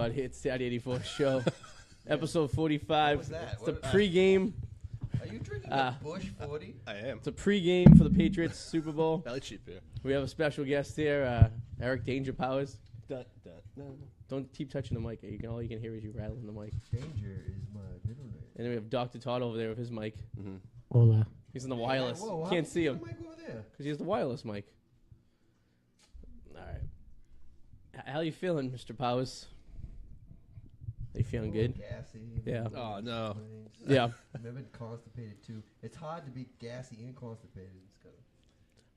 everybody. It's the Arty 84 show, episode 45. What was that? It's a pregame. Are you drinking a Bush 40? I am. It's a pregame for the Patriots Super Bowl. Belly cheap here. We have a special guest here, Eric Danger Powers. Dun, dun, dun. Don't keep touching the mic. All you can hear is you rattling the mic. Danger is my middle name. And then we have Dr. Todd over there with his mic. Mm-hmm. Hola. He's on the wireless. Whoa, Can't see him mic over there? because he has the wireless mic. All right. How you feeling, Mr. Powers? Are you feeling good? Gassy. Yeah. Oh, no. Yeah. I've been constipated too. It's hard to be gassy and constipated. It's kinda,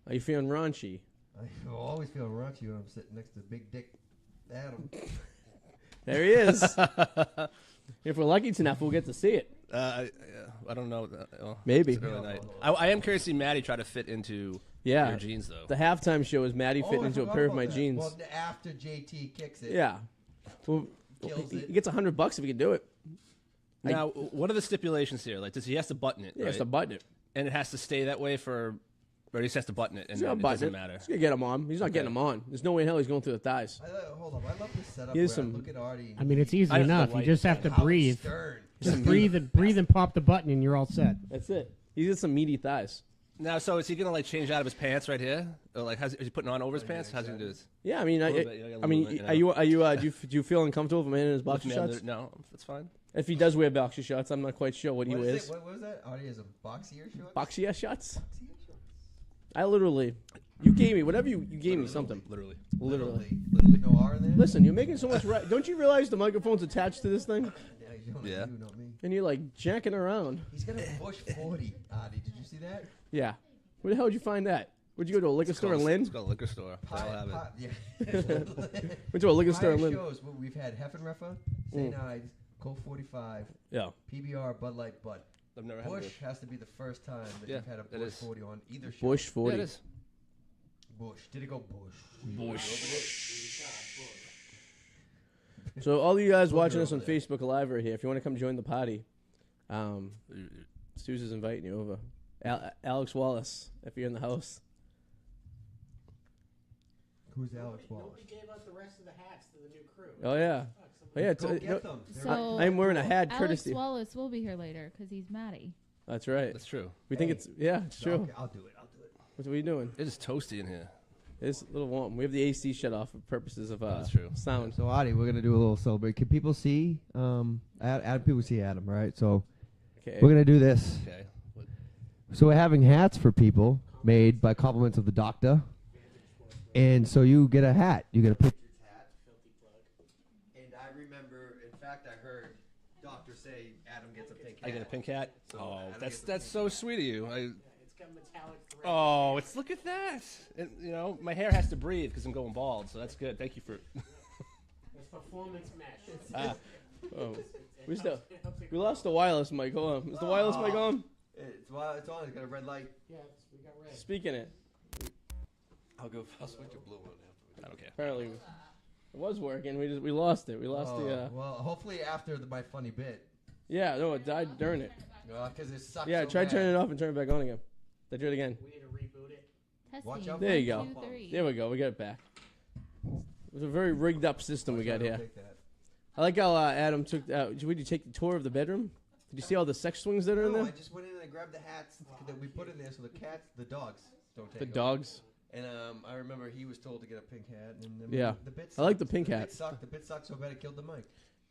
Are you feeling raunchy? I always feel raunchy when I'm sitting next to Big Dick Adam. There he is. If we're lucky enough, we'll get to see it. I don't know. Maybe. It's early night. I am curious to see Maddie try to fit into Yeah. your jeans, though. The halftime show is Maddie fitting into a I pair of forgot my about that. jeans. Well, after JT kicks it. Yeah. Well, Kills he it. gets $100 if he can do it. Now, what are the stipulations here? Like, does he has to button it? Yeah, right? it's to button it. And it has to stay that way for, or he just has to button it, and He's then not it button doesn't it. matter. He's gonna get him on. He's not getting him on. There's no way in hell he's going through the thighs. Hold on. I love this setup. Here's Where some- I look at Arty. I mean, it's easy I don't enough. know You just have to Howard breathe. Stern. Just breathe and pop the button, and you're all set. That's it. He's got some meaty thighs. Now, so is he gonna like change out of his pants right here, or like is he putting on over his pants? How's he gonna do this? Yeah, I mean, little bit, yeah, a I mean, little bit, are you do you feel uncomfortable with a man in his boxer Lift me shorts? under- No, that's fine. If he does wear boxer shorts, I'm not quite sure what he What wears. is it? What was that? Arty has a boxier short? Boxer shorts? Boxier shorts. I literally, you gave me whatever you gave me something. Literally. Literally. No R in there? Listen, you're making so much. Don't you realize the microphone's attached to this thing? Yeah, you don't know Yeah. you, not me. And you're like jacking around. He's got a Bush 40, Arty. Did you see that? Yeah. Where the hell did you find that? Would you go to a liquor store in Lynn? Let's go to a liquor store. I'll have it. Yeah. Went to a liquor store in Prior Lynn. shows, we've had Heffenreffer, St. Ides, Colt 45, Yeah. PBR, Bud Light, Bud. I've never had Bush Bush. has to be the first time that Yeah, you've had a it Bush is. 40 on either show. Bush Yeah, 40. it is. Bush. Did it go Bush? So all you guys watching us on Facebook Live right here, if you want to come join the party, Susan's inviting you over. Alex Wallace, if you're in the house. Who's Alex Wallace? Nobody gave out the rest of the hats to the new crew. Oh yeah. Oh yeah. Go get them. They're So- I'm wearing a hat Alex courtesy. Wallace will be here later because he's Maddie. That's right. That's true. We think it's it's true. Okay, I'll do it. What are you doing? It is toasty in here. It's a little warm. We have the AC shut off for purposes of That's true. sound. So, Arty, we're going to do a little celebrate. Can people see Adam? People see Adam, right? So, Okay. we're going to do this. Okay. So, we're having hats for people made by compliments of the doctor. And so, you get a hat. You get a picture hat. And I remember, in fact, I heard doctor say Adam gets a pink hat. I get a pink hat. So Oh, Adam that's gets a so pink sweet of you. It's got metallic thread. Oh, look at that. And, my hair has to breathe because I'm going bald, so that's good. Thank you for. It's performance mesh. We lost the wireless mic. Hold on. Is the wireless mic on? It's on. It's got a red light. Yeah, we got red. Speaking it. I'll switch to blue one after. I don't care. Apparently, it was working. We lost it. We lost the. Well, hopefully after my funny bit. Yeah, no, it died during it. Because it sucks. Yeah, so try bad. turning it off and turn it back on again. Then do it again. We need to reboot it. Testing. Watch out. There you go. 1, 2, 3. There we go. We got it back. It was a very rigged up system we got here. Take that. I like how Adam took. Did you take the tour of the bedroom? Did you see all the sex swings that are in No, I there? just went in and I grabbed the hats that we put in there so the dogs don't take The them. dogs. And I remember he was told to get a pink hat. And Yeah. the bit I like the sucked. pink hat. Bit sucked. The bit sucked so bad it killed the mic.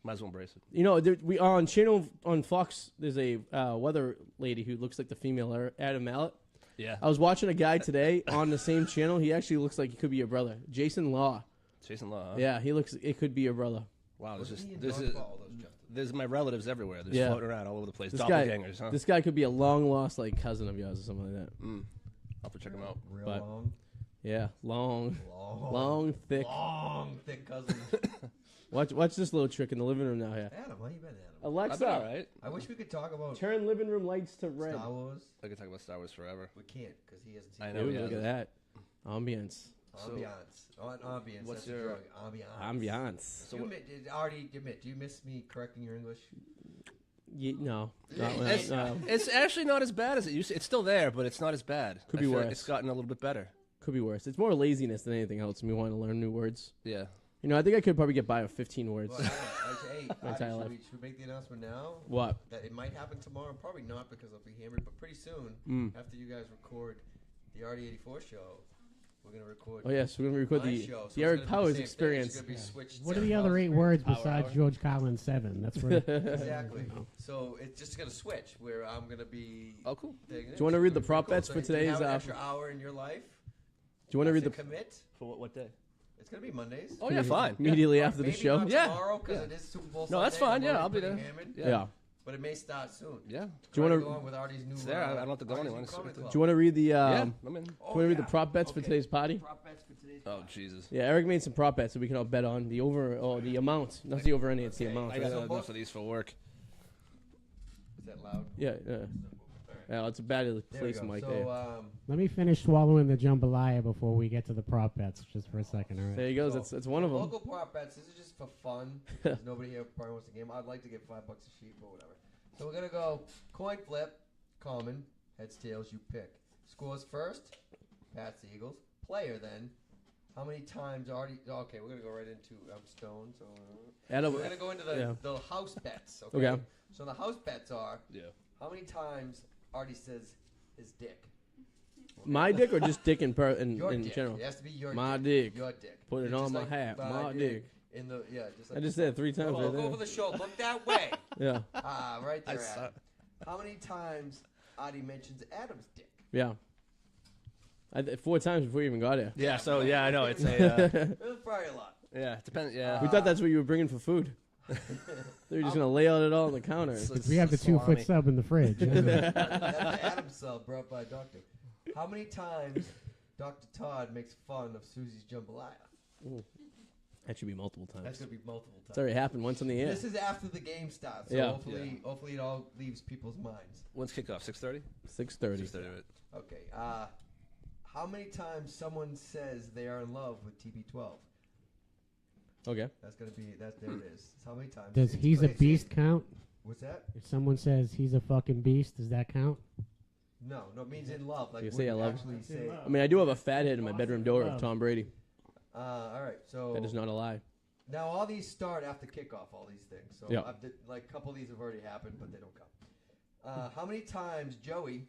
Might as well embrace it. You know, we on channel on Fox. There's a weather lady who looks like the female Adam Mallet. Yeah. I was watching a guy today on the same channel. He actually looks like he could be your brother, Jason Law. Jason Law. Huh? Yeah, he looks. It could be your brother. Wow. Wasn't he in There's Dodgeball, those Justin? there's my relatives everywhere. They're Yeah. floating around all over the place. This guy, Doppelgangers, huh? this guy could be a long lost like cousin of yours or something like that. I'll have to check them out. Real But- long. Yeah, long, Long, thick. cousin. Watch this little trick in the living room now here. Adam, how you been, Adam? I've been all Alexa, right. I wish we could talk about turn living room lights to red. Star Wars. I could talk about Star Wars forever. We can't because he hasn't seen I it. know. Dude, yeah. look at that. Ambience. Ambiance. What's That's a your- drug. Ambiance. Ambiance. So Arty, admit, do you miss me correcting your English? No. It's, No. it's actually not as bad as it used to. It's still there, but it's not as bad. Could I be feel like worse. It's gotten a little bit better. Could be worse. It's more laziness than anything else. Me wanting to learn new words. Yeah. You know, I think I could probably get by with 15 words. Well, hey, My entire life. should we make the announcement now? What? That it might happen tomorrow. Probably not because I'll be hammered, but pretty soon, after you guys record the Arty 84 show, we're going to record Oh, yes, we're going to record my the, show. So the it's Eric gonna be the Powers same thing. experience. It's gonna be switched What to are the other Powers 8 experience. words Power besides hour. George Collins 7? That's right. Exactly. So it's just going to switch where I'm going to be. Oh, cool. Do you want to read the prop bets for Do you today's? have an Do extra hour in your life? you want to read the commit? For what day? It's going to be Mondays. Oh, yeah, fine. immediately Or after the maybe show? not Yeah. tomorrow because Yeah. it is Super Bowl No, that's Sunday. fine. I'm Yeah, already I'll be pretty there. hammered, Yeah. But it may start soon. Yeah. Do you want Trying to? go on with Arty's new? It's there. I don't have to go Arty's anywhere. new It's comedy right there. club. Do you want to read the? Yeah, Do I'm in. you want to read the prop bets for Okay. today's party? Prop bets for today's Oh, Jesus. Yeah, Eric made some prop bets that we can all bet on the over or the amount, not the over any. It's the Okay, amount. I Right? got So enough most- of these for work. Is that loud? Yeah, yeah. Yeah, it's a bad There we place go. mic So, there. Let me finish swallowing the jambalaya before we get to the prop bets, just for a second, all right? There he goes. That's one of them. Local prop bets. This is just for fun. There's nobody here probably wants to game. I'd like to get $5 a sheet or whatever. So we're gonna go coin flip, common, heads, tails. You pick. Scores first. Pats the Eagles. Player then. How many times already? Okay, we're gonna go right into Stone. So Adam, we're gonna go into the house bets. Okay. So the house bets are Yeah. how many times Arty says his dick. my dick or just dick in Your in dick. general? It has to be your My dick. dick. Your dick. Put it Just on my like hat. My dick. In the just like I just said it 3 times Go right over there. the shoulder. Look that way. Yeah, Right I there. saw Adam. How many times Arty mentions Adam's dick? yeah. 4 times before you even got here. Yeah, so, yeah, I know. It's a, It was probably a lot. yeah, it depends. Yeah. We thought that's what you were bringing for food. They were just gonna lay out it all on the counter. It's- We have the it's 2-foot salami. sub in the fridge. That's the Adam sub brought by Doctor. How many times Dr. Todd makes fun of Susie's jambalaya? That should be multiple That's times. gonna be multiple It's times. already happened once on the air. This is after the game starts, so Yeah. hopefully it all leaves people's minds. When's kickoff? 6:30? 6:30. 6:30, right? Okay. How many times someone says they are in love with TB12? Okay. That's gonna be that. There it is. How many times? Does It's he's a crazy. beast count? What's that? If someone says he's a fucking beast, does that count? No, it means in love. Like You say I wouldn't love- actually say. I mean, I do have a fat head in my bedroom door of Tom Brady. All right. So That is not a lie. now all these start after kickoff. All these things. So Yeah. I've like a couple of these have already happened, but they don't count. How many times Joey?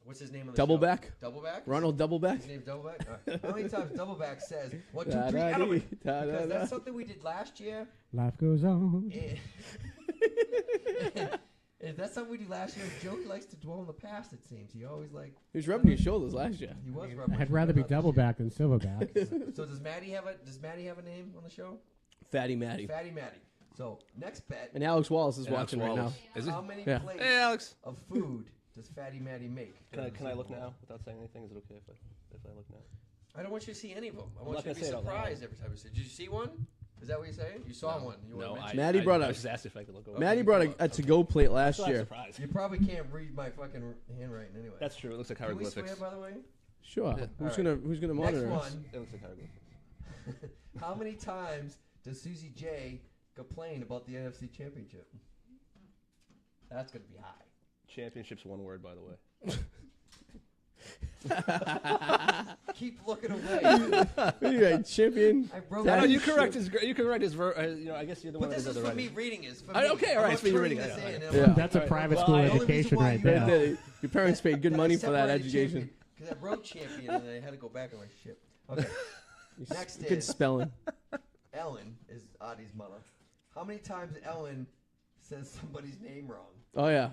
What's his name on the show? Doubleback? Doubleback. Ronald Doubleback. His name's Doubleback. All right. How many times Doubleback says 1, 2, 3? Edelman? Because that's something we did last year. Life goes on. And that's something we did last year. Joey likes to dwell in the past. It seems he always like He was rubbing his shoulders last year. he was. rubbing I'd his rather be shoulders up doubleback than silverback. this year. So does Maddie have a name on the show? Fatty Matty. Fatty Maddie. So next bet. And Alex Wallace is And Alex watching right now. Wallace. Is he? How many Yeah. plates Hey, Alex. of food does Fatty Maddie make? Can I look now without saying anything? Is it okay if I look now? I don't want you to see any of them. I I'm want not you to be gonna say it out loud. surprised every time you say. Did you see one? Is that what you're saying? You saw one. You No, wanna I, mention Maddie it? brought I a- just asked if I could look over. Maddie brought a to-go plate last So I'm year. surprised. You probably can't read my fucking handwriting anyway. That's true. It looks like Can we hieroglyphics. swear, by the way? Sure. Yeah. Who's All gonna Next monitor us? one. It looks like hieroglyphics. How many times does Susie J complain about the NFC Championship? That's gonna be high. Championship's one word, by the way. Keep looking away. Anyway, champion. I wrote That No, is you correct his. You correct his. I guess you're the one But that this does is the for me writing. reading is for Oh, me. okay, all right, I'm it's for you not reading turning it. this in, Yeah. I'm That's a sorry. private Well, school I- the only education reason why right you- there. Your parents paid good money for that education. Because I wrote champion and I had to go back on my shit. Okay. Next Good is spelling. Ellen is Artie's mother. How many times Ellen says somebody's name wrong? Oh yeah,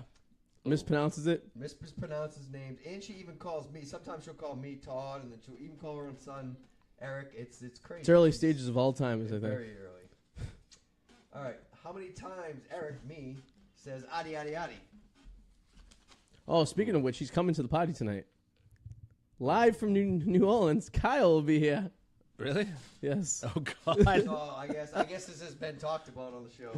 mispronounces it. Mispronounces names, and she even calls me. Sometimes she'll call me Todd, and then she'll even call her own son Eric. It's crazy. It's early She's- stages of Alzheimer's, I think. Very early. All right. How many times Eric, me, says Adi Adi Adi? Oh, speaking of which, he's coming to the party tonight. Live from New Orleans, Kyle will be here. Really? Yes. Oh God. So I guess this has been talked about on the show.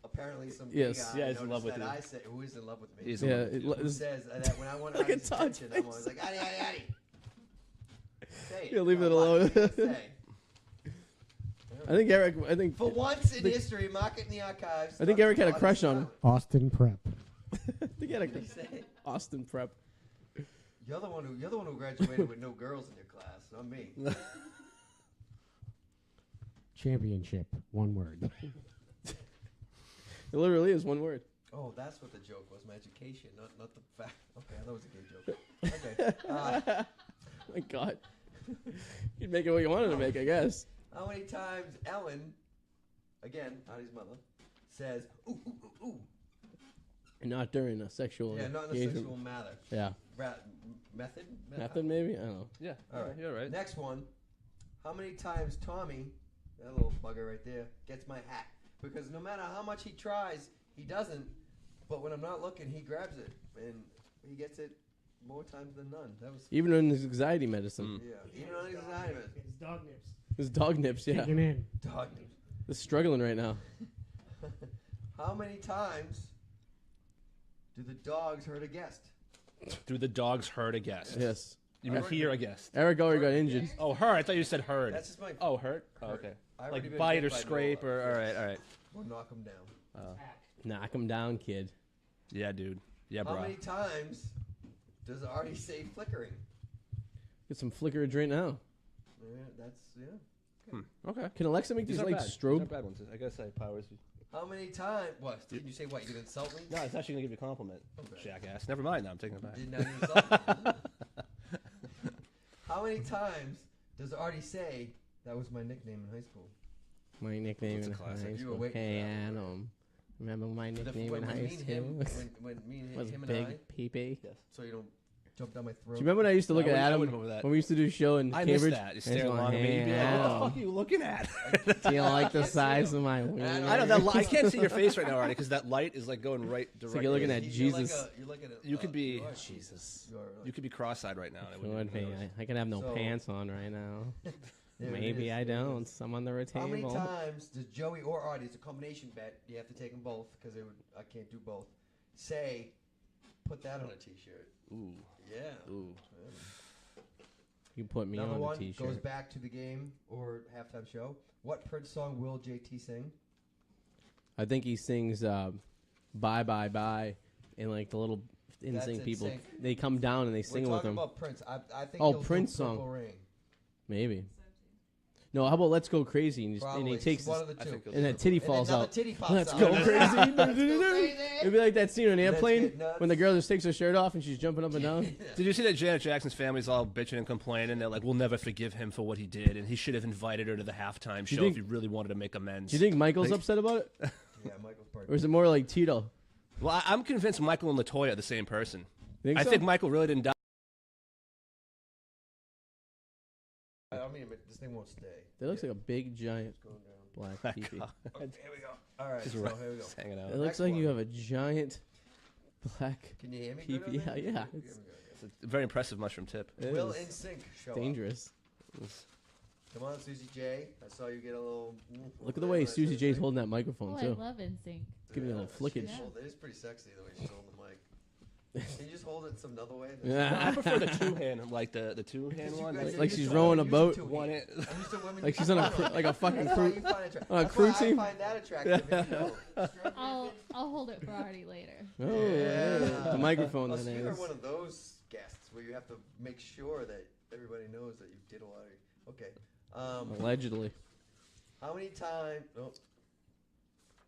Apparently, some Yes. gay guy Yeah, he's in love noticed with that you. I say who is in love with me. He's Yeah. Who says that when I want Look at Adi's Todd's attention, I'm always like Adi Adi Adi. Say it. Yeah, leave it What? alone. What do you say? I think Eric. I think. For once in history, mark it in the archives. I think Eric had a crush on him. Austin Prep. I think he had What did he a say? Austin prep. You're the one who graduated with no girls in your class, not me. championship. One word. It literally is one word. Oh, that's what the joke was. My education, not the fact. Okay, I thought it was a gay joke. Okay. My God. You'd make it what you wanted to make, I guess. How many times Ellen, again, Arty's mother, says, ooh, ooh, ooh, ooh. Not during a sexual Yeah, not in a engagement. sexual manner. Yeah. Method? Method, maybe? I don't know. Yeah. All right. You're right. Next one. How many times Tommy, that little bugger right there, gets my hat? Because no matter how much he tries, he doesn't. But when I'm not looking, he grabs it. And he gets it more times than none. That was... Even in his anxiety medicine. Yeah. Even on his assignment. His dog nips. His dog nips, yeah. Kicking in. Dog nips. They're struggling right now. How many times do the dogs hurt a guest? Do the dogs hurt a guest? Yes. You mean hear a guest? Eric already got injured. Oh, hurt. I thought you said heard. That's just my... Oh, hurt? Oh, Hurt. okay. I've already Like been bite hit or by scrape Noah. or... All right, all right. Or knock him down. Knock him down, kid. Yeah, dude. Yeah, How bro. many times does Arty say flickering? Get some flickerage right now. Yeah, that's... Yeah. Okay. Can Alexa make these These are like bad. These strobe? are bad ones. I gotta say, powers. How many times... What? Did you say what? You gonna insult me? No, it's actually gonna give you a compliment. Okay. Jackass. Never mind. Now I'm taking it back. Did not insult me. How many times does Arty say that was my nickname in high school? My nickname That's a in classic. high You were school. waiting Hey, for that one, right? Adam. Remember my nickname When in me high and school? him, when me and Was him and Big I, Pee-Pee. Yes. so you don't jump down my throat. Do you remember when I used to look I at wouldn't- I Adam wouldn't go with that. when we used to do a show in I missed Cambridge? that. You And stare he's going, along at me. You'd be like, "Hey, what the Adam, fuck are you looking at? do you like the can't see size him. of my I wiener? I know that. I can't see your face right now, Artie, because that light is like going right like directly. you're looking at You're like Jesus. you're like a, You could be. you are. Jesus. You are like- You could be cross-eyed right now. and I wouldn't Would even be. notice. I can have no So- pants on right now. There it Maybe is, I there it don't. is. I'm under a How many table. times does Joey or Artie, it's a combination bet, you have to take them both, because I can't do both, say, put that on a t-shirt? Ooh. Yeah. Ooh. You put me Number on one the goes t-shirt. back to the game or halftime show. What Prince song will JT sing? I think he sings "Bye Bye Bye," and like the little That's NSYNC people, NSYNC. they come down and they We're sing with talking him. about Prince. I think Oh, he'll do Prince Purple song. Rain. Maybe. No, how about "Let's Go Crazy" and, just, and Probably. he takes one his, of the I two. think and that titty And then falls another out. titty pops Let's out. go crazy. Let's go crazy. It'd be like that scene on Let's Airplane get nuts. when the girl just takes her shirt off and she's jumping up and down. Did you see that Janet Jackson's family's all bitching and complaining? They're like, we'll never forgive him for what he did, and he should have invited her to the halftime show think- if he really wanted to make amends. Do you think Michael's upset about it, Yeah, Michael's part. or is it more like Tito? Well, I'm convinced Michael and LaToya are the same person. Think I so? think Michael really didn't die. I mean, this thing won't stay. That looks like a big giant It's going down. black pee-pee. Okay, here we go. All right, Just so right- here we go. just hanging out. It looks Next like you one. have a giant black. Can you hear me? Pee-pee. good on that? Yeah, Here we it's- go, It's a very impressive mushroom tip. It Will is in sync show up. dangerous. Come on, Susie J. I saw you get a little. Look at the way Susie J's holding that microphone Oh, I too. love NSYNC. Give me a little flickage. It is pretty sexy the way she's holding the mic. Can you just hold it some other way? I Yeah. prefer the two-hand, like the two-hand Because you one. guys Like, are Like used she's to rowing a using boat. two one hands. hand. I'm used to women Like she's using on one. like a fucking That's why crew. you find it attractive. on a That's crew why team? I find that attractive. if you know. I'll hold it for Artie later. Oh, yeah. The microphone Oh, that so you're is. one of those guests where you have to make sure that everybody knows that you did a lot of. Okay. Allegedly. How many times? Oh.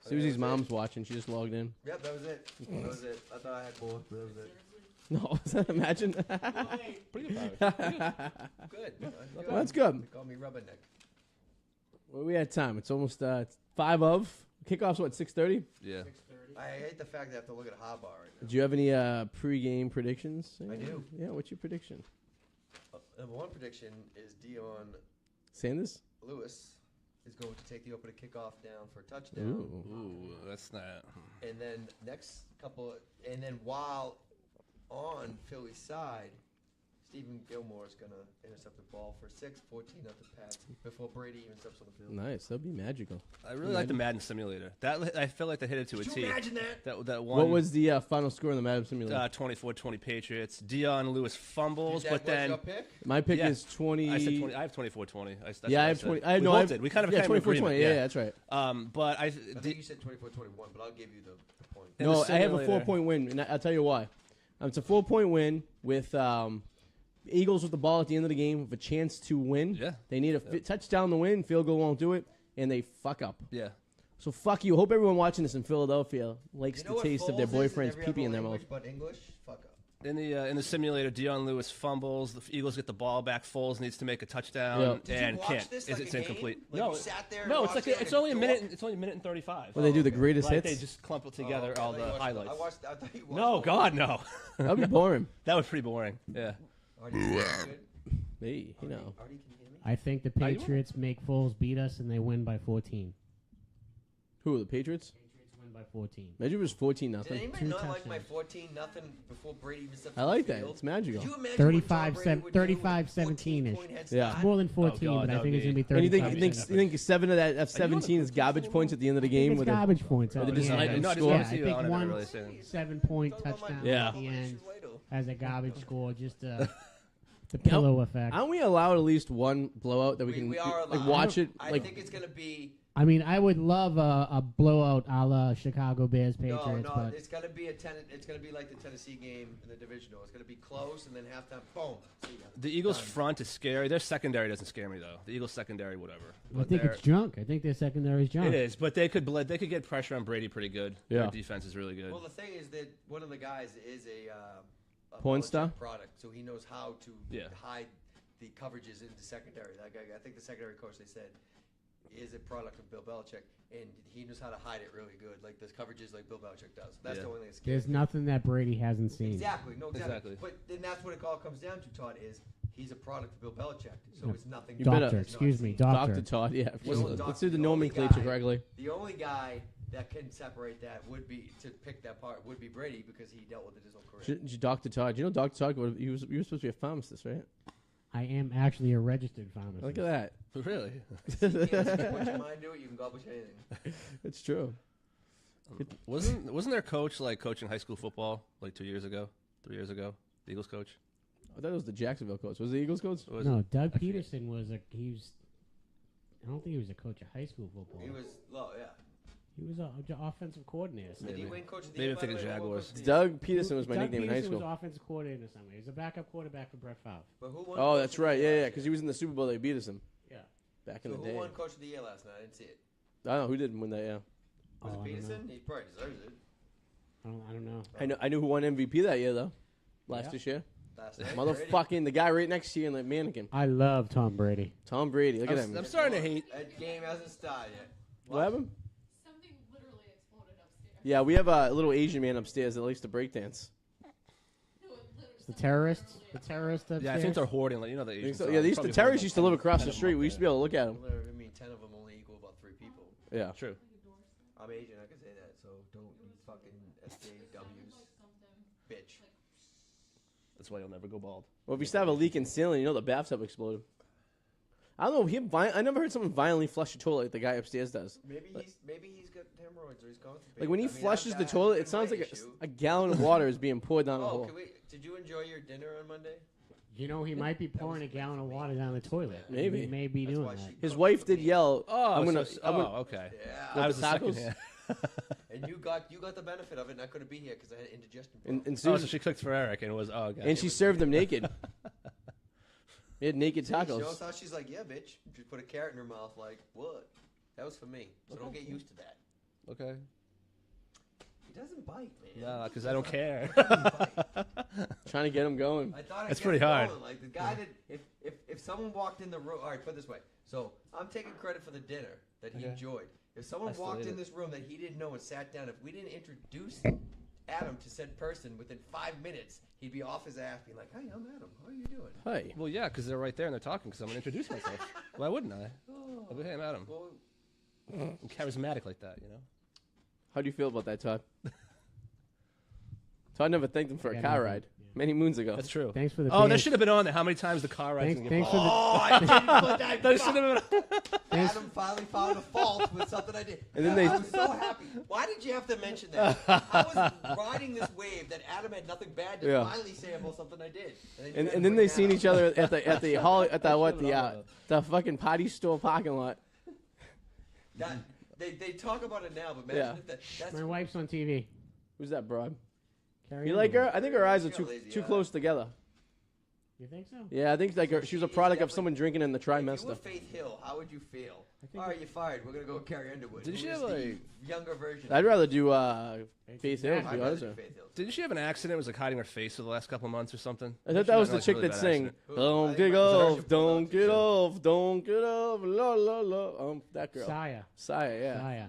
Susie's That was mom's it. watching. She just logged in. Yep, that was it. That was it. I thought I had more, but that was it. No, imagine. Pretty good powers. Good. Well, that's good. They call me Rubberneck. Well, we had time. It's almost 5 of. Kickoff's what, 6:30? Yeah. I hate the fact that I have to look at a hot bar right now. Do you have any pre-game predictions? I do. Yeah, what's your prediction? Number one prediction is Dion Sanders? Lewis is going to take the opening kickoff down for a touchdown. Ooh. Ooh, that's not. And then and then while on Philly's side, Stephen Gilmore is going to intercept the ball for 6-14 of the Pats before Brady even steps on the field. Nice. That'd be magical. I really like the Madden simulator. That I feel like they hit it to a Could T. you imagine that? That one. What was the final score in the Madden Simulator? 24-20 Patriots. Dion Lewis fumbles, That but was then your pick? My pick yeah. is 20. I said 20. I have 24-20. Yeah, I have 20. I we no, both I have, did. We kind of yeah, came to 24 agreement. 20. Yeah, that's right. But I think you said 24-21, but I'll give you the point. In No, the I have a simulator- 4-point win, and I'll tell you why. It's a 4-point win with Eagles with the ball at the end of the game with a chance to win. Yeah. They need a touchdown to win. Field goal won't do it. and they fuck up. Yeah. So fuck you. Hope everyone watching this in Philadelphia likes You know the what taste of their Foles is boyfriend's every pee-pee in other their mouth. language But English, fuck up. In the simulator, Dion Lewis fumbles. The Eagles get the ball back. Foles needs to make a touchdown Yeah. Did and you watch can't. this It's like a game? incomplete. Like no, you sat there and no, it's watched like it it's like only a a minute. dork? It's only a minute and 35. Where they do the greatest Like hits. they just clump it together, okay. all I the thought you watched- highlights. I thought you watched No, all God, no. That'd be boring. That was pretty boring. Yeah. Arty, can you hear me good? Hey, you know. Arty, can you hear me? I think the Are you- Patriots make Foles beat us and they win by 14. Who, the Patriots? Patriots win by 14. Imagine it was 14 Did nothing. anybody Two not like my touchdowns. 14-0 before Brady even stepped I on like the that. field? It's magical. Could you imagine 35 what Tom Brady would do with a 17-ish. 14-point head Yeah. start? More than 14, God, but that I would think it's be- going to be And you 35. think 7 of that of 17 is garbage points at the end of the I game? think with it's a- garbage points. Or at they the just end. let them no, score? I I see. think I never one really seen it. 7-point Talking about my touchdown Yeah. at the end issues later. as a garbage score, just the pillow effect. Aren't we allowed at least one blowout that we can We are like allowed. watch it? I Like think it's going to be... I mean, I would love a blowout a la Chicago Bears Patriots, No, but it's going to be it's going to be like the Tennessee game in the divisional. It's going to be close, and then halftime, boom. See ya. The Eagles' Done. front is scary. Their secondary doesn't scare me though. The Eagles' secondary, whatever. I But think their- it's junk. I think their secondary is junk. It is, but they could get pressure on Brady pretty good. Yeah. Their defense is really good. Well, the thing is that one of the guys is a Porn Belichick star? product, so he knows how to Yeah. hide the coverages in the secondary. That guy, I think the secondary coach, they said, is a product of Bill Belichick, and he knows how to hide it really good. Like those coverages, like Bill Belichick does. That's Yeah. the only thing that's scary. There's nothing that Brady hasn't seen. Exactly. Exactly. But then that's what it all comes down to, Todd, is he's a product of Bill Belichick. So it's nothing. You that better- he's Doctor, not excuse me, seen. doctor. Dr. Todd, yeah. Well, Let's do the the only nomenclature guy- correctly. The only guy that can separate that would be to pick that part would be Brady because he dealt with it his whole career. Dr. Todd. You know Dr. Todd, he was supposed to be a pharmacist, right? I am actually a registered pharmacist. Look at that. Really? You can't put your mind to it, you can accomplish anything. It's true. Wasn't their coach like coaching high school football like 2 years ago, 3 years ago? The Eagles coach. I thought it was the Jacksonville coach. Was it the Eagles coach? Or was No, it- Doug I forget. Peterson was a. He was. I don't think he was a coach of high school football. He was low, yeah. He was an offensive coordinator. Did he Maybe. win coach of the Maybe year? I'm by the thinking way? Who won Jaguars. Coach of the Year? Doug Peterson was my Doug nickname in high Peterson school. was offensive coordinator in some way. He was a backup quarterback for Brett Favre. But who won Oh, Coach that's of the right. Year Yeah, yeah, last because year? he was in the Super Bowl. They beat us in Yeah. back So in the who day. won coach of the year last night? I didn't see it. I don't know who didn't win that. Yeah, Was Oh, I it don't Peterson? know. He probably deserves it. I don't know. I knew who won MVP that year though. Last Yeah. year, Last night. motherfucking the guy right next to you in the mannequin, I love Tom Brady. Tom Brady. Look at him. I'm starting to hate. That game hasn't started yet. What happened? Something literally exploded upstairs. Yeah, we have a little Asian man upstairs that likes to break dance. No, it literally- The terrorists. The terrorists upstairs. Yeah, I think they're hoarding. Like, you know the Asians. So, are yeah, the probably terrorists hoarding used to live like across 10 the of them street. up We used to be there. able to look at them. I mean, 10 of them only equal about 3 people. Yeah. True. I'm Asian, I can say that. So don't you fucking SJWs, bitch. That's why you'll never go bald. Well, if you still have a leak in ceiling, you know the bathtub exploded. I don't know. I never heard someone violently flush a toilet like the guy upstairs does. Maybe he's got hemorrhoids or he's constipated. Like when he I mean, flushes I've the got- toilet, it's it sounds my like issue. a gallon of water is being poured down the Oh, hole. did you enjoy your dinner on Monday? You know, he might be pouring a gallon of water down the toilet. Maybe. He may be That's doing why that. she His cooked wife for did me. yell. Oh, I'm gonna. okay. Yeah. I was the the second. tacos? Yeah. And you got the benefit of it, and I couldn't be here because I had indigestion. And problems. Oh, Susan, so she cooked for Eric, and it was okay. and she served them naked. They had naked See, she knows tacos. how she's like, yeah, bitch. She put a carrot in her mouth, like, what? That was for me. So don't get used to that. Okay. He doesn't bite, man. No, because I don't care. He doesn't bite. Trying to get him going. I thought That's I'd pretty get hard. going. Like the guy that if someone walked in the room, all right, put it this way. So I'm taking credit for the dinner that he Okay. enjoyed. If someone I still walked ate in it. this room that he didn't know and sat down, if we didn't introduce Adam to said person within 5 minutes, he'd be off his ass, being like, "Hey, I'm Adam. How are you doing?" Hey, Well, yeah, because they're right there and they're talking. Because I'm gonna introduce myself. Why wouldn't I? Oh, I'll be, hey, I'm Adam. well, I'm charismatic like that, you know. how do you feel about that, Todd? Todd never thanked him for a Yeah, car nothing. ride Yeah. many moons ago. That's true. Thanks for the. Oh, that fans. should have been on there. How many times the car rides? Thanks for the. oh, I didn't put that. That should have been. Thanks- Adam finally found a fault with something I did. And then they- I was so happy. Why did you have to mention that? I was riding this wave that Adam had nothing bad to Yeah. finally say about something I did. And then they seen each other at the hall at the fucking potty store parking lot. That, they talk about it now, but imagine Yeah. if that's My wife's on TV. Who's that broad? Carry You on. like her? I think her eyes are She's got too lazy too eyes. close together. You think so? Yeah, I think like she was a product of someone drinking in the If you were trimester. Faith Hill, how would you feel? think All right, you're fired. We're gonna go with Carrie Underwood. Did Who she is have, the like- younger version? I'd rather do Faith Hill. I'd To I'd be rather honest do with you. Faith Hill. Didn't she have an accident? It was like hiding her face for the last couple of months or something? I thought that was the Like, chick really that bad sang, accident. "Don't I get think my sister off, pulled don't out get too. off, don't get off, la la la." That girl, Saya. Saya, yeah, Saya.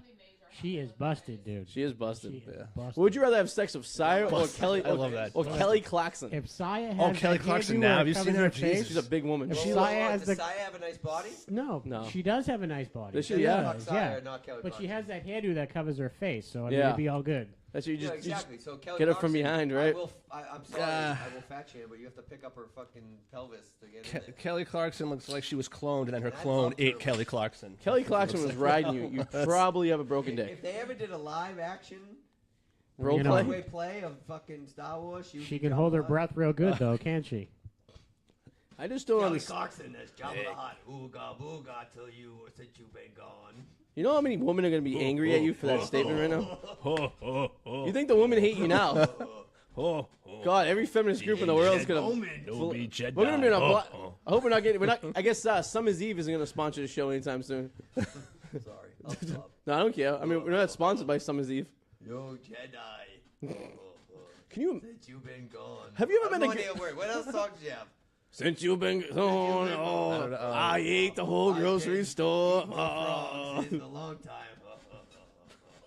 She is busted, dude. she is busted. She is Yeah. busted. Would you rather have sex with Saya or Kelly? I love that. Or Kelly Clarkson? If Saya has Oh, Kelly that Clarkson hairdo now. where Have it you seen covers her? face- Jesus. She's a big woman. If Whoa, she- whoa, Saya whoa, has does the- Saya have a nice body? No, No. she does have a nice body. Does she? Then Yeah. fuck does, Saya, yeah. not Kelly But she Clarkson. has that hairdo that covers her face, so I mean, Yeah. it'd be all good. That's what you Yeah, just exactly. So Kelly get her from Clarkson, behind, right? I'm sorry, I will fat shame, but you have to pick up her fucking pelvis to get in there. Kelly Clarkson looks like she was cloned, and then her I clone love ate her. Kelly Clarkson. Kelly Clarkson was riding you. You probably have a broken dick. If they ever did a live action Role You know, play. Broadway play of fucking Star Wars, She can hold her breath real good, though, can't she? I just don't Kelly understand. Clarkson as Jabba the Hutt. Ooga booga till you since you've been gone. You know how many women are going to be angry at you for that statement right now? Oh, oh, oh, You think the women hate you now? oh, oh. God, every feminist group in the world is going to. Don't be Jedi. We're gonna be in a Oh, blo- oh. I hope we're not getting. We're not. I guess Summer's Eve isn't gonna sponsor the show anytime soon. Sorry. I'll stop. No, I don't care. I mean, we're not sponsored by Summer's Eve. Yo, Jedi. Can you? Since you've been gone. Have you ever I been have a no idea word. What else songs do you have? Since you've been gone, I oh, don't know. I ate the whole grocery store. Frogs Oh, in a long time.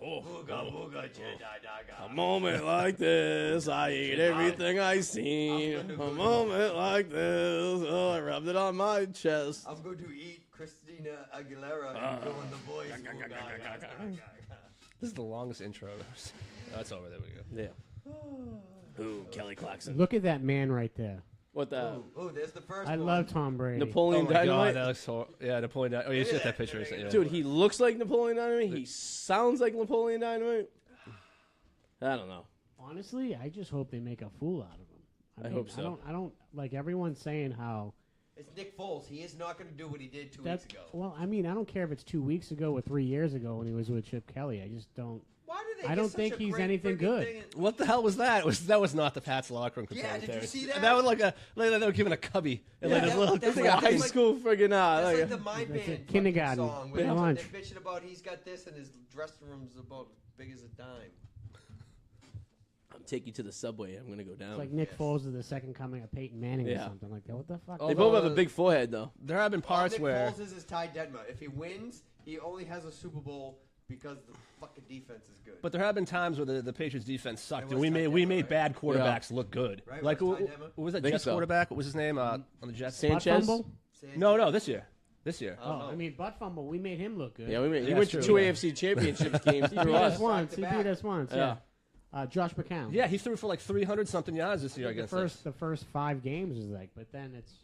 Booga booga Jedi a daga. moment like this, I ate everything I seen. A moment like this, oh, I rubbed it on my chest. I'm going to eat Christina Aguilera and go in the voice. Booga, gaga, gaga. This is the longest intro. That's over. There we go. Yeah. Ooh, Kelly Clarkson. Look at that man right there. What the? Oh, there's the first I one. love Tom Brady. Napoleon Oh my God, Dynamite? that looks yeah, Napoleon Dynamite. Oh, you Look shit at that that. picture. Look at Yeah. that. Dude, he looks like Napoleon Dynamite. He sounds like Napoleon Dynamite. I don't know. Honestly, I just hope they make a fool out of him. I hope so. I don't like everyone saying how It's Nick Foles. He is not going to do what he did 2 that's. weeks ago. Well, I mean, I don't care if it's 2 weeks ago or 3 years ago when he was with Chip Kelly. I just don't. Why did they I get don't such think a he's great anything friggin' good. thing? What the hell was that? That was not the Pat's locker room Yeah, did you commentary. see that? That was like they were giving a cubby and Yeah, like this little. that's It's like a high like- school friggin' That's like like the My That's a Band kindergarten. song Big where lunch. they're bitching about he's got this and his dressing room's about as big as a dime. I'll take you to the subway. I'm gonna go down. It's like Nick Foles is the second coming of Peyton Manning or Yeah. something like that. What the fuck? Oh, they both have a Although, big forehead though. There have been parts Nick where Foles is Ty Detmer. If he wins, he only has a Super Bowl because the fucking defense is good. But there have been times where the Patriots defense sucked, It and was we Ty made Detmer, right? bad quarterbacks look good. Right, Like was who, Ty Detmer? who was that Think Jets so. quarterback? What was his name on the Jets? Butt Sanchez. fumble? No, this year. This year. I don't Oh, know. I mean, butt fumble. We made him look good. Yeah, he Yeah, went to true, 2 yeah. AFC Championship games He through beat us us. once. He Back to beat us once. Yeah. Yeah. Josh McCown. Yeah, he threw for like 300 something yards this year The against first us. the first 5 games is like, but then it's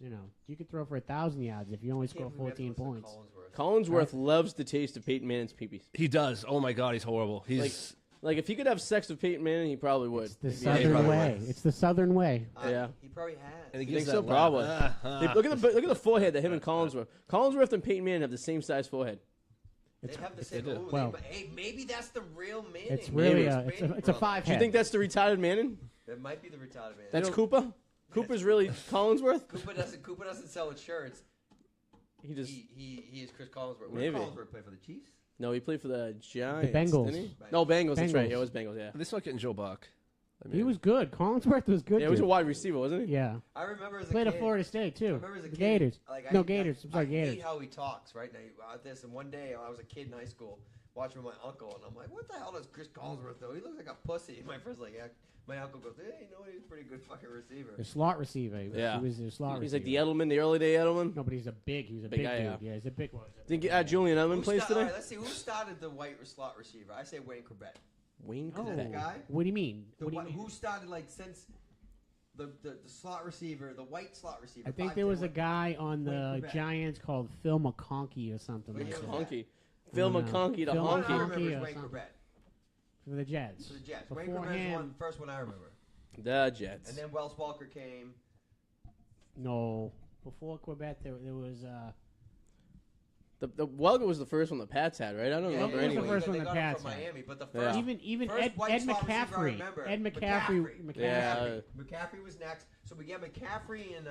you could throw for 1,000 yards if you only score 14 points. Collinsworth loves the taste of Peyton Manning's peepees. He does. Oh my God, he's horrible. He's Like if he could have sex with Peyton Manning, he probably would. It's the If he- Southern probably way. would. It's the Southern way. Yeah. He probably and has. he You gives think so? that laugh. Probably. Look at the forehead that him and Collinsworth. Collinsworth and Peyton Manning have the same size forehead. They have the same. do. Ooh, Well, hey, maybe that's the real Manning. It's Maybe really it's Manning it's a brother. 5 Do you head. think that's the retarded Manning? That might be the retarded man. That's Cooper. Cooper's really Collinsworth. Cooper doesn't sell insurance. He just He is Chris Collinsworth. Maybe. Where did Collinsworth play for the Chiefs? no. He played for the Giants. Bengals. Didn't he? No, Bengals. That's right. Bengals. Yeah, it was Bengals. Yeah. They start getting Joe Buck. I He was good. Collinsworth was good. Yeah, he was a dude. wide receiver, wasn't he? Yeah. I remember as a Played kid. at Florida State I too. remember as a The kid. Gators. Like, No, Gators. I'm sorry, I Gators. hate how he talks right now about this. And one day I was a kid in high school watching with my uncle, and I'm like, "What the hell does Chris Collinsworth do? He looks like a pussy." My friend's like, "Yeah." My uncle goes, "Hey, you know what? He's a pretty good fucking receiver." The slot receiver. Yeah. He was a slot He's receiver. like the Edelman, the early day Edelman. No, but he's a big Big guy, dude. yeah. Yeah, he's a big one. Think Julian Edelman Who plays sta- today? all right, let's see who started the white slot receiver. I say Wayne Corbett. Wayne Oh, that guy? what do you mean? The What do you whi- mean? who started like since the slot receiver, the white slot receiver? I think 5'10" there was a white- guy on Wayne the Corbett. Giants called Phil McConkey or something Wait, like who that. was that? Honky. Phil No. McConkey, the Phil One I honky. remember Honky is or Wayne something. Corbett For the Jets. for the Jets. Wayne Before Corbett is him- one first one I remember. The Jets. And then Wells Walker came. No, before Quebec there was The Welker was the first one the Pats had, right? I don't remember was the anyway. first one They the got him Pats from had. Miami, but the Yeah. first Even first Ed white slot receiver I McCaffrey. remember. Ed McCaffrey. Yeah. McCaffrey was next. So we got McCaffrey and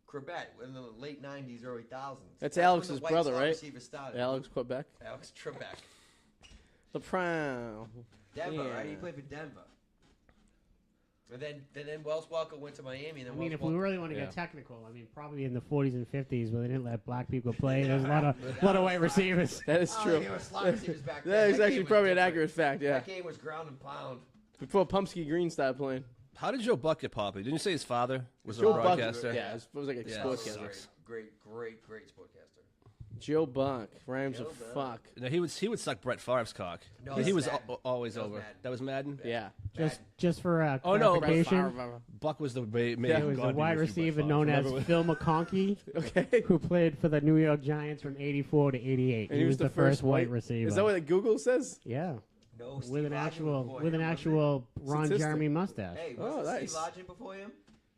Quebec in the late 90s, early 2000s. That's when Alex's the white brother, slot right? receiver started. Alex Quebec. Alex Trebek. The Prowl. Denver, Yeah. right? He played for Denver. And then Wells Welker went to Miami. And then I mean, Wells if we Welker- really want to Yeah. get technical, I mean, probably in the 40s and 50s where they didn't let black people play, there's a lot of white receivers. That is Oh, true. there were slot receivers back then. That is That actually game was probably an different. accurate fact, yeah. That game was ground and pound. Before Pumpsky Green started playing. How did Joe Buck get popular? Didn't you say his father was a Joe Buck, broadcaster? yeah, it was like a Yeah. sportscaster. Great sportcaster. Joe Buck, rhymes Joe of Buck. fuck. No, he would suck Brett Favre's cock. No, he that's was Madden. always That was over. Madden. That was Madden. Yeah. Just for Oh, no, clarification, Buck was the Yeah. it was a wide receiver known as Phil McConkey, Okay. who played for the New York Giants from 84 to 88. And he was the first white white- receiver. Is that what Google says? Yeah, No, Steve with an Largent actual before with him, an wasn't actual Ron Statistic. Jeremy mustache. it? Hey, Oh, wasn't nice. Steve Largent before him?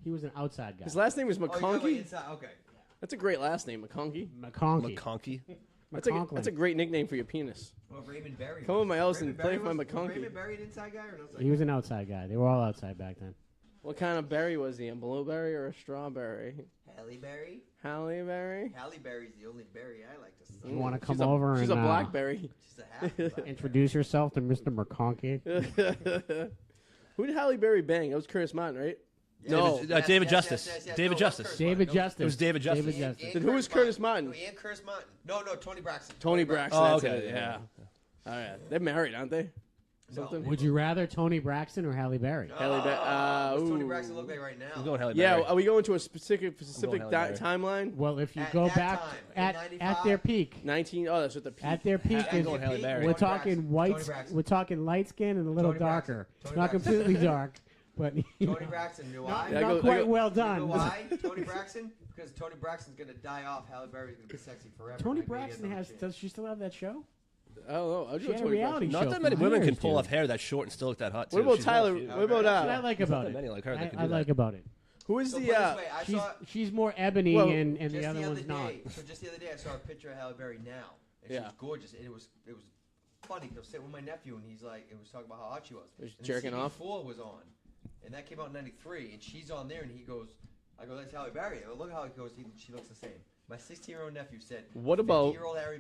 He was an outside guy. His last name was Oh, you're talking about McConkey. inside. Okay. That's a great last name, McConkey. McConkey. McConkey. That's a great nickname for your penis. Well, Raymond Berry. Come on, my house and Raymond play Berry for my was McConkey. Raymond Berry an inside guy or an outside He was an outside guy. They were all outside back then. What kind of berry was he? A blueberry or a strawberry? guy? Halle Berry? Halle Berry? Halle Berry's the only berry I like to see. You want to come She's a- over She's and a blackberry. She's a half black. introduce yourself to Mr. McConkey? Who did Halle Berry bang? That was Curtis Martin, right? No. David Justice. David Justice. David No, Justice. It was David Justice. David Justice. and Then who was Curtis Martin? No, and Curtis Martin. No, Tony Braxton. Tony Braxton. Oh, that's okay, it, yeah. All right. They're married, aren't they? Something. Would you rather Tony Braxton or Halle Berry? Halle Berry. What's Tony Ooh. Braxton look like right now? I'm going Halle Yeah, Berry. are we going to a specific Halle Berry. timeline? Well, if you At go that back time, at in at their 95? peak, 19. Oh, that's what the peak. at their peak I'm is going Halle Berry. we're Tony talking Braxton. white. Tony Braxton. We're talking light skin and a little Tony Braxton. darker. Tony Not Braxton. completely dark, but you know, Tony Braxton. You know not, why? Yeah, not I quite go- well You know done. why? Tony Braxton? Because Tony Braxton's gonna die off. Halle Berry's gonna be sexy forever. Tony Like, maybe Braxton another has. chance. Does she still have that show? I don't know. I'll She go had a Tony reality Braxton. show. Not that many for women can years, pull dude. off hair that short and still look that hot. What too. about She's one of Tyler? the few. What about That's what I like There's not about that it. many like her that can I do that. like about it. Who is So the? put it this way, I She's saw she's more ebony Well, and just the other other one's not. day. So just the other day, I saw a picture of Halle Berry now, and she Yeah. was gorgeous. And it was funny. 'Cause I was sitting with my nephew, and he's like, it was talking about how hot she was. Was she And jerking off? CB4 was on, and that came out in '93, and she's on there, and he goes, I go, that's Halle Berry. I go, look how it goes. She looks the same. My 16-year-old nephew said, What about? 50-year-old Halle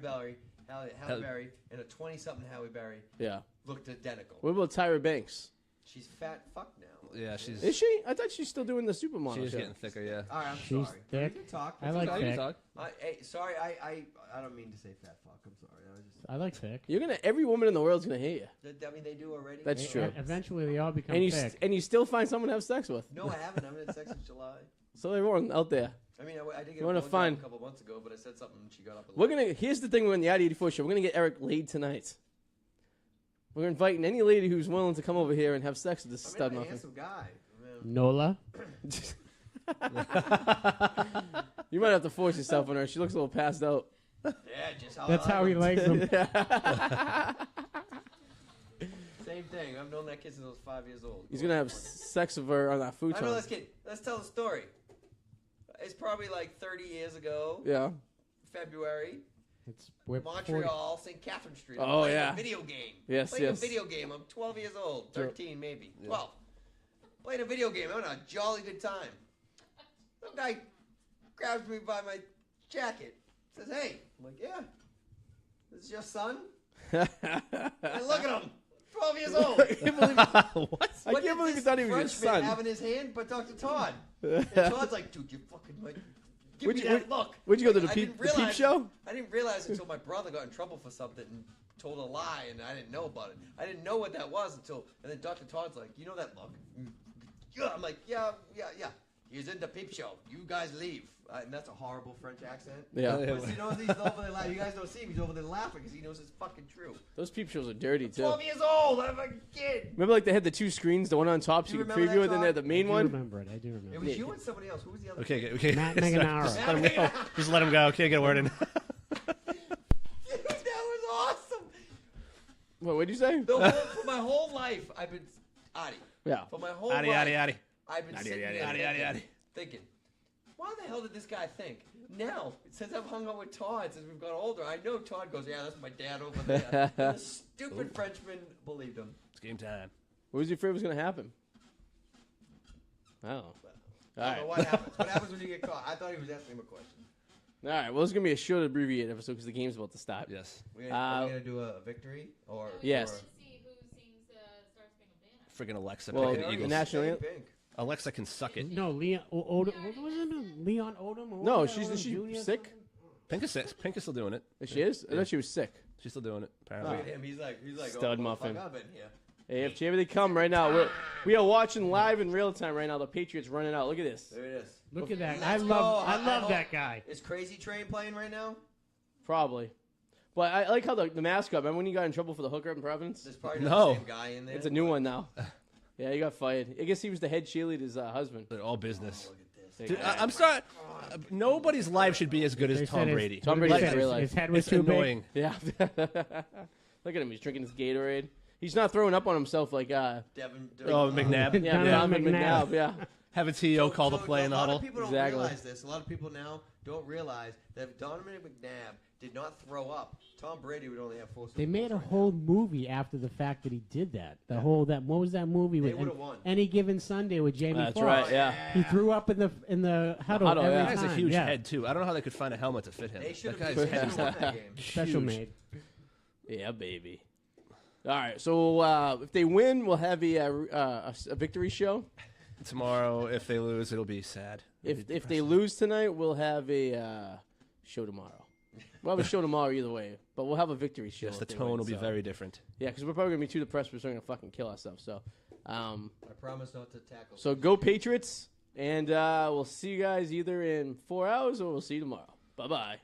Berry, and a 20-something Halle Berry Yeah. looked identical. What about Tyra Banks? She's fat fuck now. Yeah, she's Is she? I thought she's still doing the supermodel. she's show. getting thicker. Yeah. All right, I'm She's sorry. thick. We can talk. I like Okay, you thick. talk. Hey, sorry, I don't mean to say fat fuck. I'm sorry. I was just. I like thick. You're gonna. Every woman in the world's gonna hate you. I mean, they do already. That's E- true. Eventually, they all become And you thick. and you still find someone to have sex with. No, I haven't. I haven't had sex in July. So everyone out there, I mean, I did get You a wanna blowjob find- a couple months ago, but I said something and she got up. And we're left. gonna. Here's the thing: we're in the Arty 84 show. We're gonna get Eric laid tonight. We're inviting any lady who's willing to come over here and have sex with this I stud mean, I'm a muffin. handsome guy. Nola. You might have to force yourself on her. She looks a little passed out. Yeah, just how. That's I how he like likes them. Same thing. I've known that kid since I was 5 years old. He's gonna have sex with her on that I know futon. this kid. Let's tell the story. It's probably like 30 years ago. Yeah. February. We're Montreal, St. Catherine Street. I'm Oh, playing yeah. a video game. Yes, playing yes. a video game. I'm 12 years old. Sure. 13 maybe. 12. Playing a video game. I'm having a jolly good time. Some guy grabs me by my jacket. Says, hey. I'm like, yeah. This is your son? And look at him. 12 years old. I can't believe, What? I can't believe you thought he was your Frenchman son. have in his hand but Dr. Todd. And Todd's like, dude, you fucking like, give Where'd me you- that look. Where'd you go to the I peep didn't realize- show? I didn't realize until my brother got in trouble for something and told a lie, and I didn't know about it. I didn't know what that was until, and then Dr. Todd's like, you know that look? Yeah, I'm like, yeah. He's in the peep show. You guys leave. And that's a horrible French accent. Yeah. But you know, he's over there laughing. You guys don't see him. He's over there laughing because he knows it's fucking true. Those peep shows are dirty too. 12 years old. I'm a kid. Remember, like they had the two screens, the one on top so You you could remember preview that, it, then they had the Todd? main I do one. remember it. I do It remember. was you and somebody else. Who was the other? Okay, okay. Matt Just Manganaro. let him go. Just let him go. Okay, get a word in. Dude, that was awesome. What'd you say? For my whole life, I've been Arty. Yeah. For my whole Addy, life, addy, addy. I've been Addy, sitting addy, there addy, addy, addy. thinking, why the hell did this guy think? Now, since I've hung out with Todd since we've got older, I know Todd goes, yeah, that's my dad over there. And the stupid Frenchman believed him. It's game time. What was you afraid was going to happen? Oh. I All don't right. know what happens. What happens when you get caught? I thought he was asking him a question. All right. Well, it's going to be a short, abbreviated episode because the game's about to start. Yes. Are we going to do a victory? Or Yes. Or, To see who sings the Star Spangled Banner. Friggin' Alexa Well, picking the Eagles. national Stay anthem. pink. Alexa can suck it. No, Leon Odom. What was his name? Leon Odom? Or No, what was that, she's Odom Jr. or sick. something? Pink is still doing it. She is? I thought she was sick. She's still doing it, Look apparently. at him. He's like, Stud oh, muffin. Fuck, I've been here. AFC, here they come right now. We are watching live in real time right now. The Patriots running out. Look at this. There it is. Look at that. Let's I go. love hope- that guy. Is Crazy Train playing right now? Probably. But I like how the mascot, remember when you got in trouble for the hooker up in Providence? There's probably No. not the same guy in there. It's a new one now. Yeah, he got fired. I guess he was the head cheerleader's husband. They're all business. Look at this. Dude, I'm sorry. Nobody's life should be as good They as said Tom his- Brady. Tom what did Brady they didn't say? realize. His head was It's too annoying. Yeah. Look at him. He's drinking his Gatorade. He's not throwing up on himself like Devin. Oh, McNabb. yeah, Donovan Donovan McNabb. McNabb. Yeah. Have a TO call the play in the A lot huddle. of people don't Exactly. realize this. A lot of people now don't realize that if Donovan McNabb did not throw up, Tom Brady would only have 4 Super They made a Bowls right whole movie after the fact that he did that. What was that movie They with? would've won. Any Given Sunday with Jamie That's Foxx. right. Yeah. He threw up in the huddle, huddle, every yeah. That time. guy's a huge yeah. head, too. I don't know how they could find a helmet to fit him. They should That have guy's head is won that game. Special huge. made. Yeah, baby. All right. So if they win, we'll have a victory show. Tomorrow, if they lose, it'll be sad. It'll be If they depressing. lose tonight, we'll have a show tomorrow. We'll have a show tomorrow either way, but we'll have a victory show. Yes, the if they tone win, will be so. very different. Yeah, because we're probably gonna be too depressed. We're just gonna fucking kill ourselves. So, I promise not to tackle. so go Patriots, and we'll see you guys either in 4 hours or we'll see you tomorrow. Bye bye.